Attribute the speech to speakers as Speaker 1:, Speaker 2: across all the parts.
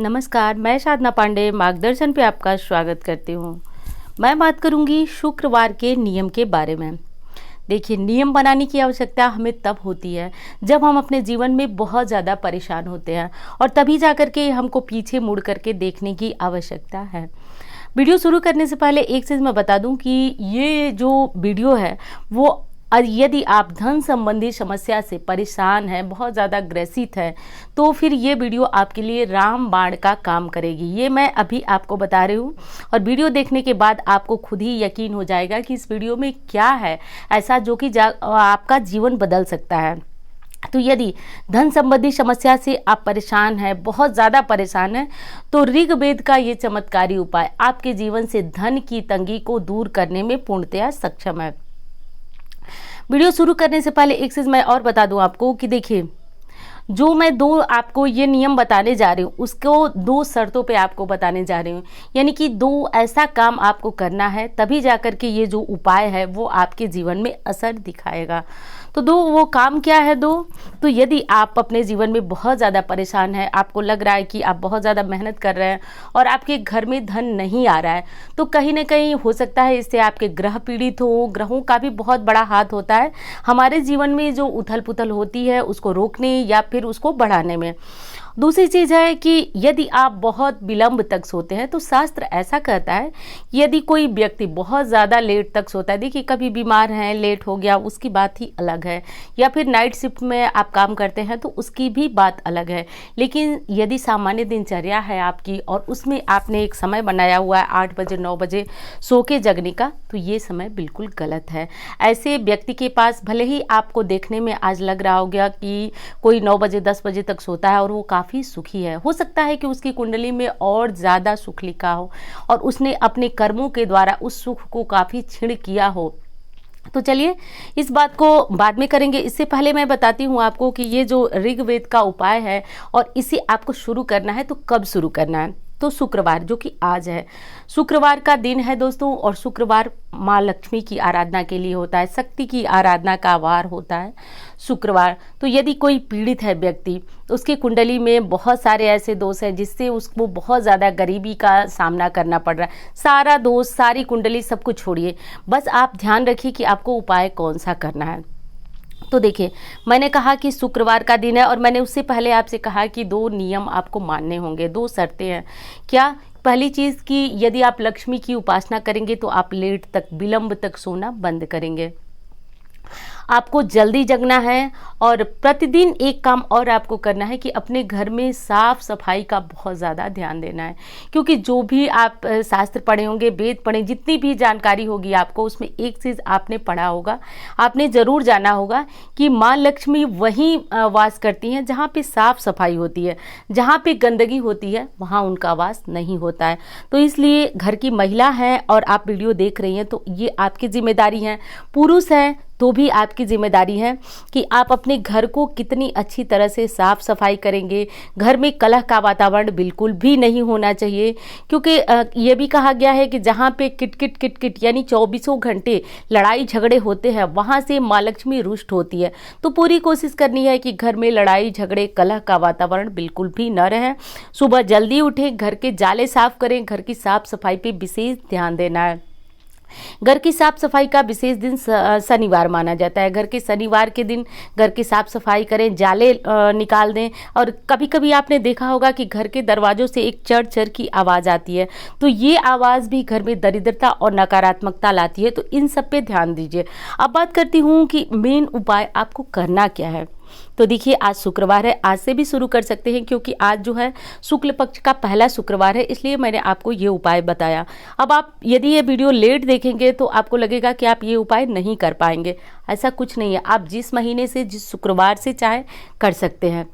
Speaker 1: नमस्कार, मैं साधना पांडे मार्गदर्शन पे आपका स्वागत करती हूँ। मैं बात करूँगी शुक्रवार के नियम के बारे में। देखिए, नियम बनाने की आवश्यकता हमें तब होती है जब हम अपने जीवन में बहुत ज़्यादा परेशान होते हैं और तभी जाकर के हमको पीछे मुड़ करके देखने की आवश्यकता है। वीडियो शुरू करने से पहले एक चीज़ मैं बता दूं कि ये जो वीडियो है वो यदि आप धन संबंधी समस्या से परेशान हैं, बहुत ज़्यादा ग्रसित हैं, तो फिर ये वीडियो आपके लिए रामबाण का काम करेगी। ये मैं अभी आपको बता रही हूँ और वीडियो देखने के बाद आपको खुद ही यकीन हो जाएगा कि इस वीडियो में क्या है ऐसा जो कि आपका जीवन बदल सकता है। तो यदि धन संबंधी समस्या से आप परेशान हैं, बहुत ज़्यादा परेशान हैं, तो ऋग्वेद का ये चमत्कारी उपाय आपके जीवन से धन की तंगी को दूर करने में पूर्णतया सक्षम है। वीडियो शुरू करने से पहले एक चीज़ मैं और बता दूं आपको कि देखिए, जो मैं दो आपको ये नियम बताने जा रही हूँ उसको दो शर्तों पे आपको बताने जा रही हूँ, यानी कि दो ऐसा काम आपको करना है तभी जाकर के ये जो उपाय है वो आपके जीवन में असर दिखाएगा। तो दो वो काम क्या है? तो यदि आप अपने जीवन में बहुत ज़्यादा परेशान हैं, आपको लग रहा है कि आप बहुत ज़्यादा मेहनत कर रहे हैं और आपके घर में धन नहीं आ रहा है, तो कहीं ना कहीं हो सकता है इससे आपके ग्रह पीड़ित हो। ग्रहों का भी बहुत बड़ा हाथ होता है हमारे जीवन में जो उथल पुथल होती है उसको रोकने या फिर उसको बढ़ाने में। दूसरी चीज़ है कि यदि आप बहुत विलंब तक सोते हैं तो शास्त्र ऐसा कहता है कि यदि कोई व्यक्ति बहुत ज़्यादा लेट तक सोता है, देखिए कभी बीमार हैं, लेट हो गया, उसकी बात ही अलग है, या फिर नाइट शिफ्ट में आप काम करते हैं तो उसकी भी बात अलग है, लेकिन यदि सामान्य दिनचर्या है आपकी और उसमें आपने एक समय बनाया हुआ है 8 बजे 9 बजे सो के जगने का, तो ये समय बिल्कुल गलत है। ऐसे व्यक्ति के पास भले ही आपको देखने में आज लग रहा होगा कि कोई 9 बजे 10 बजे तक सोता है और वो काफ़ी सुखी है, हो सकता है कि उसकी कुंडली में और ज़्यादा सुख लिखा हो और उसने अपने कर्मों के द्वारा उस सुख को काफ़ी क्षीण किया हो। तो चलिए इस बात को बाद में करेंगे, इससे पहले मैं बताती हूँ आपको कि ये जो ऋग्वेद का उपाय है और इसे आपको शुरू करना है तो कब शुरू करना है? तो शुक्रवार, जो कि आज है, शुक्रवार का दिन है दोस्तों, और शुक्रवार माँ लक्ष्मी की आराधना के लिए होता है, शक्ति की आराधना का वार होता है शुक्रवार। तो यदि कोई पीड़ित है व्यक्ति, उसकी कुंडली में बहुत सारे ऐसे दोष हैं जिससे उसको बहुत ज़्यादा गरीबी का सामना करना पड़ रहा है, सारा दोष, सारी कुंडली, सब कुछ छोड़िए, बस आप ध्यान रखिए कि आपको उपाय कौन सा करना है। तो देखिए, मैंने कहा कि शुक्रवार का दिन है और मैंने उससे पहले आपसे कहा कि दो नियम आपको मानने होंगे, दो शर्तें हैं। क्या? पहली चीज़ कि यदि आप लक्ष्मी की उपासना करेंगे तो आप लेट तक, विलंब तक सोना बंद करेंगे। आपको जल्दी जगना है और प्रतिदिन एक काम और आपको करना है कि अपने घर में साफ सफाई का बहुत ज़्यादा ध्यान देना है, क्योंकि जो भी आप शास्त्र पढ़े होंगे, वेद पढ़े, जितनी भी जानकारी होगी आपको, उसमें एक चीज़ आपने पढ़ा होगा, आपने ज़रूर जाना होगा कि माँ लक्ष्मी वहीं वास करती हैं जहाँ पे साफ सफाई होती है, जहाँ पे गंदगी होती है वहाँ उनका वास नहीं होता है। तो इसलिए घर की महिला हैं और आप वीडियो देख रही हैं तो ये आपकी जिम्मेदारी है। पुरुष हैं तो भी आपकी जिम्मेदारी है कि आप अपने घर को कितनी अच्छी तरह से साफ सफाई करेंगे। घर में कलह का वातावरण बिल्कुल भी नहीं होना चाहिए, क्योंकि ये भी कहा गया है कि जहाँ पे किटकिट किटकिट यानी 24 घंटे लड़ाई झगड़े होते हैं वहाँ से माँ लक्ष्मी रुष्ट होती है। तो पूरी कोशिश करनी है कि घर में लड़ाई झगड़े कलह का वातावरण बिल्कुल भी न रहे। सुबह जल्दी उठें, घर के जाले साफ करें, घर की साफ सफाई पे विशेष ध्यान देना है। घर की साफ सफाई का विशेष दिन शनिवार माना जाता है। घर के शनिवार के दिन घर की साफ सफाई करें, जाले निकाल दें। और कभी कभी आपने देखा होगा कि घर के दरवाजों से एक चर चर की आवाज़ आती है, तो ये आवाज़ भी घर में दरिद्रता और नकारात्मकता लाती है, तो इन सब पे ध्यान दीजिए। अब बात करती हूँ कि मेन उपाय आपको करना क्या है। तो देखिए, आज शुक्रवार है, आज से भी शुरू कर सकते हैं क्योंकि आज जो है शुक्ल पक्ष का पहला शुक्रवार है, इसलिए मैंने आपको ये उपाय बताया। अब आप यदि ये वीडियो लेट देखेंगे तो आपको लगेगा कि आप ये उपाय नहीं कर पाएंगे, ऐसा कुछ नहीं है। आप जिस महीने से, जिस शुक्रवार से चाहे कर सकते हैं।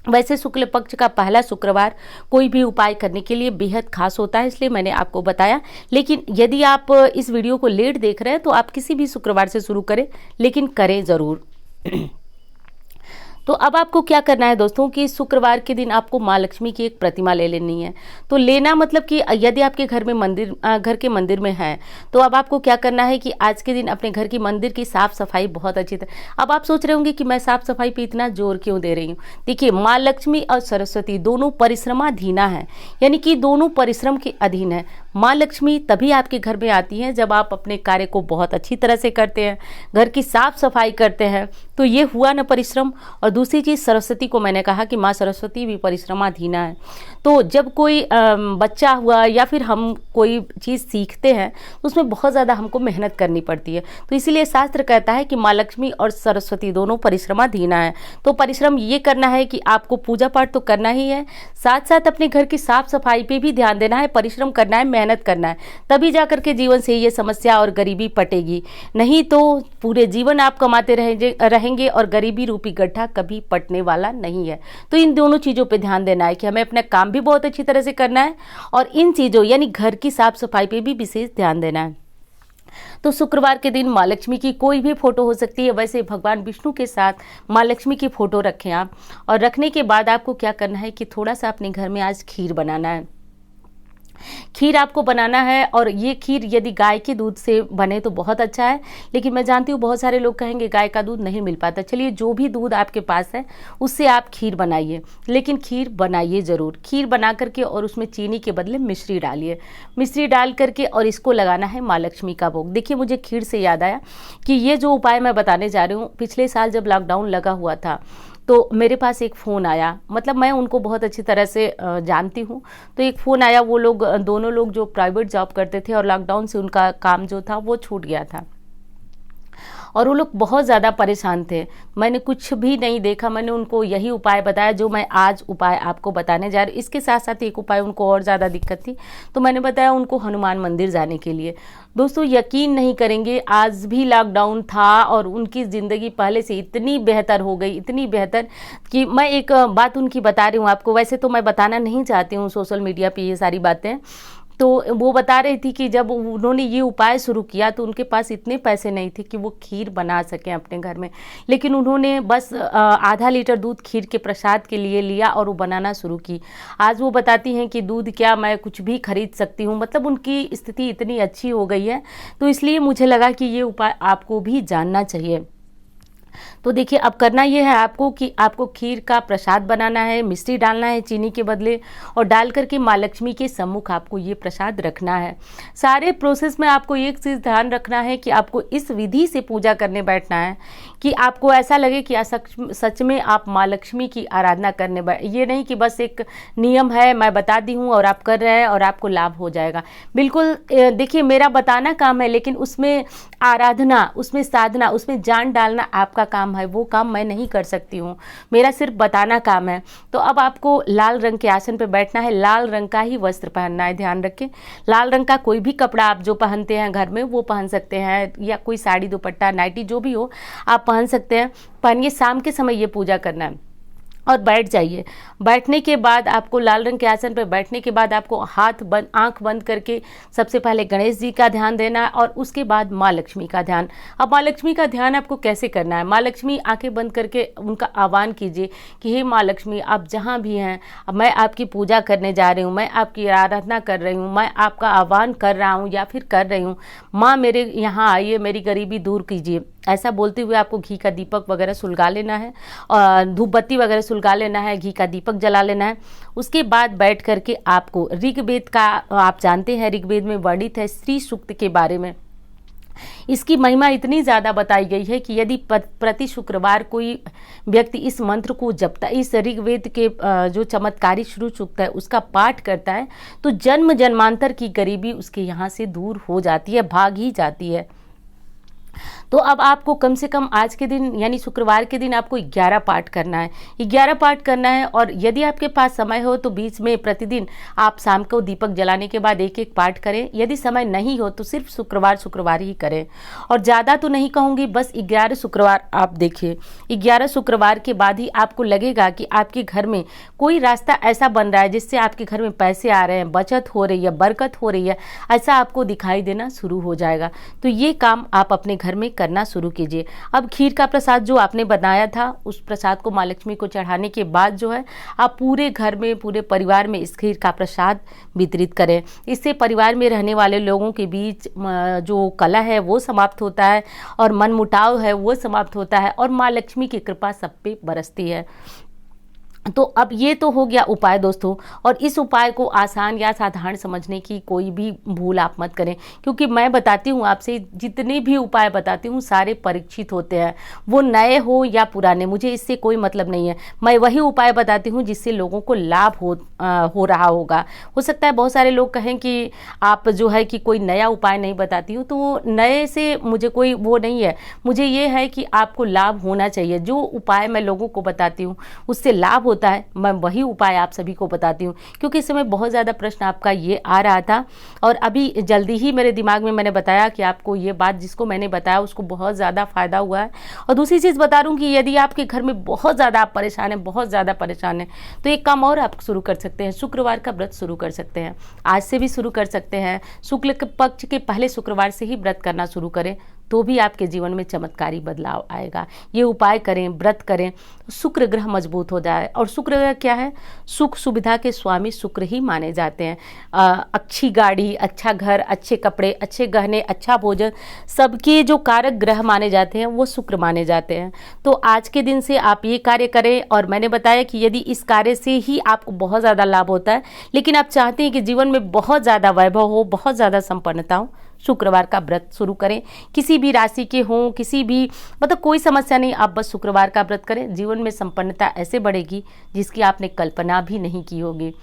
Speaker 1: वैसे शुक्ल पक्ष का पहला शुक्रवार कोई भी उपाय करने के लिए बेहद खास होता है, इसलिए मैंने आपको बताया। लेकिन यदि आप इस वीडियो को लेट देख रहे हैं तो आप किसी भी शुक्रवार से शुरू करें, लेकिन करें ज़रूर। तो अब आपको क्या करना है दोस्तों कि शुक्रवार के दिन आपको माँ लक्ष्मी की एक प्रतिमा ले लेनी है। तो लेना मतलब कि यदि आपके घर में घर के मंदिर में है तो अब आपको क्या करना है कि आज के दिन अपने घर की मंदिर की साफ सफाई बहुत अच्छी तरह। अब आप सोच रहे होंगे कि मैं साफ सफाई पे इतना जोर क्यों दे रही हूँ। देखिए, माँ लक्ष्मी और सरस्वती दोनों परिश्रमाधीना है, यानी कि दोनों परिश्रम के अधीन है। माँ लक्ष्मी तभी आपके घर में आती हैं जब आप अपने कार्य को बहुत अच्छी तरह से करते हैं, घर की साफ सफाई करते हैं, तो ये हुआ ना परिश्रम। और दूसरी चीज़, सरस्वती को मैंने कहा कि माँ सरस्वती भी परिश्रमाधीना है। तो जब कोई बच्चा हुआ या फिर हम कोई चीज़ सीखते हैं तो उसमें बहुत ज़्यादा हमको मेहनत करनी पड़ती है। तो इसीलिए शास्त्र कहता है कि माँ लक्ष्मी और सरस्वती दोनों परिश्रमाधीना है। तो परिश्रम ये करना है कि आपको पूजा पाठ तो करना ही है, साथ साथ अपने घर की साफ सफाई पे भी ध्यान देना है, परिश्रम करना है, मेहनत करना है, तभी जाकर के जीवन से ये समस्या और गरीबी पटेगी। नहीं तो पूरे जीवन आप कमाते रहेंगे और गरीबी रूपी गड्ढा कभी पटने वाला नहीं है। तो इन दोनों चीज़ों पे ध्यान देना है कि हमें अपना काम भी बहुत अच्छी तरह से करना है और इन चीज़ों यानी घर की साफ सफाई पे भी विशेष ध्यान देना है। तो शुक्रवार के दिन माँ लक्ष्मी की कोई भी फोटो हो सकती है। वैसे भगवान विष्णु के साथ माँ लक्ष्मी की फोटो रखें आप, और रखने के बाद आपको क्या करना है कि थोड़ा सा अपने घर में आज खीर बनाना है। खीर आपको बनाना है, और ये खीर यदि गाय के दूध से बने तो बहुत अच्छा है, लेकिन मैं जानती हूँ बहुत सारे लोग कहेंगे गाय का दूध नहीं मिल पाता। चलिए, जो भी दूध आपके पास है उससे आप खीर बनाइए, लेकिन खीर बनाइए ज़रूर। खीर बना करके और उसमें चीनी के बदले मिश्री डालिए। मिश्री डाल करके और इसको लगाना है माँ लक्ष्मी का भोग। देखिए, मुझे खीर से याद आया कि ये जो उपाय मैं बताने जा रही हूँ, पिछले साल जब लॉकडाउन लगा हुआ था तो मेरे पास एक फ़ोन आया, मतलब मैं उनको बहुत अच्छी तरह से जानती हूँ। तो एक फ़ोन आया, वो लोग दोनों लोग जो प्राइवेट जॉब करते थे और लॉकडाउन से उनका काम जो था वो छूट गया था और वो लोग बहुत ज़्यादा परेशान थे। मैंने कुछ भी नहीं देखा, मैंने उनको यही उपाय बताया जो मैं आज उपाय आपको बताने जा रही हूँ। इसके साथ साथ एक उपाय उनको और ज़्यादा दिक्कत थी, तो मैंने बताया उनको हनुमान मंदिर जाने के लिए। दोस्तों, यकीन नहीं करेंगे, आज भी लॉकडाउन था और उनकी ज़िंदगी पहले से इतनी बेहतर हो गई, इतनी बेहतर कि मैं एक बात उनकी बता रही हूँ आपको। वैसे तो मैं बताना नहीं चाहती हूँ सोशल मीडिया पे ये सारी बातें। तो वो बता रही थी कि जब उन्होंने ये उपाय शुरू किया तो उनके पास इतने पैसे नहीं थे कि वो खीर बना सकें अपने घर में, लेकिन उन्होंने बस आधा लीटर दूध खीर के प्रसाद के लिए लिया और वो बनाना शुरू की। आज वो बताती हैं कि दूध क्या, मैं कुछ भी खरीद सकती हूँ। मतलब उनकी स्थिति इतनी अच्छी हो गई है, तो इसलिए मुझे लगा कि ये उपाय आपको भी जानना चाहिए। तो देखिए, अब करना ये है आपको कि आपको खीर का प्रसाद बनाना है, मिश्री डालना है चीनी के बदले, और डाल करके माँ लक्ष्मी के सम्मुख आपको ये प्रसाद रखना है। सारे प्रोसेस में आपको एक चीज़ ध्यान रखना है कि आपको इस विधि से पूजा करने बैठना है कि आपको ऐसा लगे कि सच में आप माँ लक्ष्मी की आराधना करने ये नहीं कि बस एक नियम है मैं बता दी हूँ और आप कर रहे हैं और आपको लाभ हो जाएगा। बिल्कुल, देखिए, मेरा बताना काम है, लेकिन उसमें आराधना, उसमें साधना, उसमें जान डालना आपका काम है। वो काम मैं नहीं कर सकती हूँ, मेरा सिर्फ बताना काम है। तो अब आपको लाल रंग के आसन पे बैठना है, लाल रंग का ही वस्त्र पहनना है। ध्यान रखें, लाल रंग का कोई भी कपड़ा आप जो पहनते हैं घर में वो पहन सकते हैं, या कोई साड़ी, दुपट्टा, नाइटी जो भी हो आप पहन सकते हैं। पहनिए, शाम के समय ये पूजा करना है और बैठ जाइए। बैठने के बाद आपको लाल रंग के आसन पर बैठने के बाद आपको आंख बंद करके सबसे पहले गणेश जी का ध्यान देना है और उसके बाद माँ लक्ष्मी का ध्यान। अब माँ लक्ष्मी का ध्यान आपको कैसे करना है? माँ लक्ष्मी, आंखें बंद करके उनका आह्वान कीजिए कि हे माँ लक्ष्मी, आप जहाँ भी हैं, मैं आपकी पूजा करने जा रही हूँ, मैं आपकी आराधना कर रही हूँ, मैं आपका आह्वान कर रहा हूँ या फिर कर रही हूँ। माँ, मेरे यहाँ आइए, मेरी गरीबी दूर कीजिए। ऐसा बोलते हुए आपको घी का दीपक वगैरह सुलगा लेना है और धूप बत्ती वगैरह सुलगा लेना है, घी का दीपक जला लेना है। उसके बाद बैठ करके आपको ऋग्वेद का, आप जानते हैं ऋग्वेद में वर्णित है श्री सूक्त के बारे में। इसकी महिमा इतनी ज़्यादा बताई गई है कि यदि प्रति शुक्रवार कोई व्यक्ति इस मंत्र को जपता, इस ऋग्वेद के जो चमत्कारी श्री सूक्त है उसका पाठ करता है, तो जन्म जन्मांतर की गरीबी उसके यहाँ से दूर हो जाती है, भाग ही जाती है। तो अब आपको कम से कम आज के दिन यानी शुक्रवार के दिन आपको 11 पाठ करना है, 11 पाठ करना है। और यदि आपके पास समय हो तो बीच में प्रतिदिन आप शाम को दीपक जलाने के बाद एक एक पाठ करें। यदि समय नहीं हो तो सिर्फ शुक्रवार ही करें, और ज़्यादा तो नहीं कहूँगी, बस 11 शुक्रवार आप देखिए। 11 शुक्रवार के बाद ही आपको लगेगा कि आपके घर में कोई रास्ता ऐसा बन रहा है जिससे आपके घर में पैसे आ रहे हैं, बचत हो रही है, बरकत हो रही है, ऐसा आपको दिखाई देना शुरू हो जाएगा। तो ये काम आप अपने घर में करना शुरू कीजिए। अब खीर का प्रसाद जो आपने बनाया था, उस प्रसाद को माँ लक्ष्मी को चढ़ाने के बाद जो है आप पूरे घर में, पूरे परिवार में इस खीर का प्रसाद वितरित करें। इससे परिवार में रहने वाले लोगों के बीच जो कलह है वो समाप्त होता है और मनमुटाव है वो समाप्त होता है और माँ लक्ष्मी की कृपा सब पे बरसती है। तो अब ये तो हो गया उपाय दोस्तों, और इस उपाय को आसान या साधारण समझने की कोई भी भूल आप मत करें, क्योंकि मैं बताती हूँ आपसे, जितने भी उपाय बताती हूँ सारे परीक्षित होते हैं, वो नए हो या पुराने, मुझे इससे कोई मतलब नहीं है। मैं वही उपाय बताती हूँ जिससे लोगों को लाभ हो रहा होगा। हो सकता है बहुत सारे लोग कहें कि आप जो है कि कोई नया उपाय नहीं बताती हूँ, तो नए से मुझे कोई वो नहीं है। मुझे ये है कि आपको लाभ होना चाहिए। जो उपाय मैं लोगों को बताती हूँ उससे लाभ होता है, मैं वही उपाय आप सभी को बताती हूँ। क्योंकि इस समय बहुत ज़्यादा प्रश्न आपका ये आ रहा था और अभी जल्दी ही मेरे दिमाग में मैंने बताया कि आपको ये बात जिसको मैंने बताया उसको बहुत ज़्यादा फायदा हुआ है। और दूसरी चीज़ बता दूँ कि यदि आपके घर में बहुत ज़्यादा आप परेशान हैं, बहुत ज़्यादा परेशान हैं, तो एक काम और आप शुरू कर सकते हैं, शुक्रवार का व्रत शुरू कर सकते हैं। आज से भी शुरू कर सकते हैं। शुक्ल पक्ष के पहले शुक्रवार से ही व्रत करना शुरू करें, तो भी आपके जीवन में चमत्कारी बदलाव आएगा। ये उपाय करें, व्रत करें, शुक्र ग्रह मजबूत हो जाए। और शुक्र ग्रह क्या है? सुख सुविधा के स्वामी शुक्र ही माने जाते हैं। अच्छी गाड़ी, अच्छा घर, अच्छे कपड़े, अच्छे गहने, अच्छा भोजन, सबके जो कारक ग्रह माने जाते हैं वो शुक्र माने जाते हैं। तो आज के दिन से आप ये कार्य करें। और मैंने बताया कि यदि इस कार्य से ही आपको बहुत ज़्यादा लाभ होता है, लेकिन आप चाहते हैं कि जीवन में बहुत ज़्यादा वैभव हो, बहुत ज़्यादा संपन्नता हो, शुक्रवार का व्रत शुरू करें। किसी भी राशि के हों, किसी भी मतलब कोई समस्या नहीं, आप बस शुक्रवार का व्रत करें। जीवन में संपन्नता ऐसे बढ़ेगी जिसकी आपने कल्पना भी नहीं की होगी।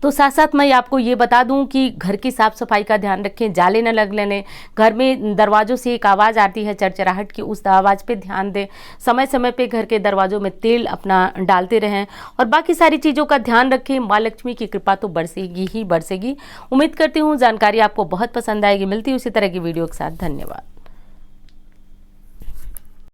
Speaker 1: तो साथ साथ मैं आपको ये बता दूं कि घर की साफ सफाई का ध्यान रखें, जाले न लग लेने। घर में दरवाजों से एक आवाज़ आती है चरचराहट की, उस आवाज़ पे ध्यान दें। समय समय पे घर के दरवाजों में तेल अपना डालते रहें और बाकी सारी चीज़ों का ध्यान रखें। माँ लक्ष्मी की कृपा तो बरसेगी ही बरसेगी। उम्मीद करती हूँ जानकारी आपको बहुत पसंद आएगी। मिलती है उसी तरह की वीडियो के साथ। धन्यवाद।